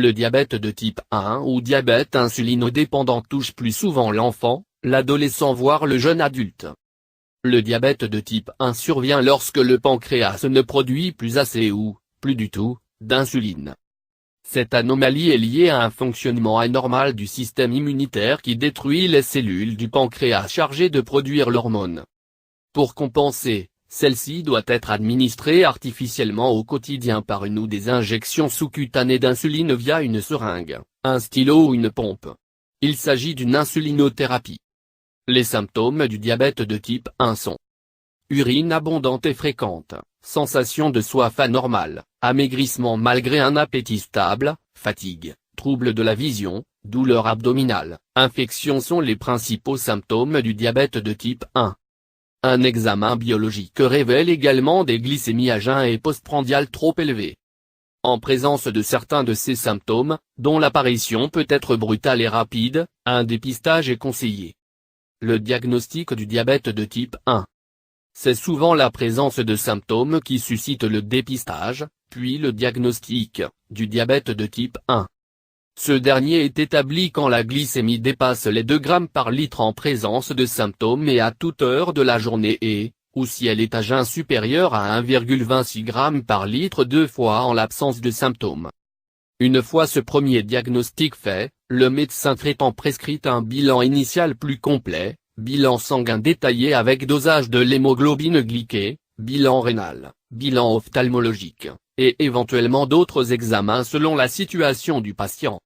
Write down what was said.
Le diabète de type 1 ou diabète insulinodépendant touche plus souvent l'enfant, l'adolescent voire le jeune adulte. Le diabète de type 1 survient lorsque le pancréas ne produit plus assez ou, plus du tout, d'insuline. Cette anomalie est liée à un fonctionnement anormal du système immunitaire qui détruit les cellules du pancréas chargées de produire l'hormone. Pour compenser, celle-ci doit être administrée artificiellement au quotidien par une ou des injections sous-cutanées d'insuline via une seringue, un stylo ou une pompe. Il s'agit d'une insulinothérapie. Les symptômes du diabète de type 1 sont urine abondante et fréquente, sensation de soif anormale, amaigrissement malgré un appétit stable, fatigue, troubles de la vision, douleurs abdominales, infections sont les principaux symptômes du diabète de type 1. Un examen biologique révèle également des glycémies à jeun et postprandial trop élevées. En présence de certains de ces symptômes, dont l'apparition peut être brutale et rapide, un dépistage est conseillé. Le diagnostic du diabète de type 1. C'est souvent la présence de symptômes qui suscite le dépistage, puis le diagnostic, du diabète de type 1. Ce dernier est établi quand la glycémie dépasse les 2 grammes par litre en présence de symptômes et à toute heure de la journée et, ou si elle est à jeun supérieur à 1,26 g par litre 2 fois en l'absence de symptômes. Une fois ce premier diagnostic fait, le médecin traitant prescrit un bilan initial plus complet, bilan sanguin détaillé avec dosage de l'hémoglobine glyquée, bilan rénal, bilan ophtalmologique, et éventuellement d'autres examens selon la situation du patient.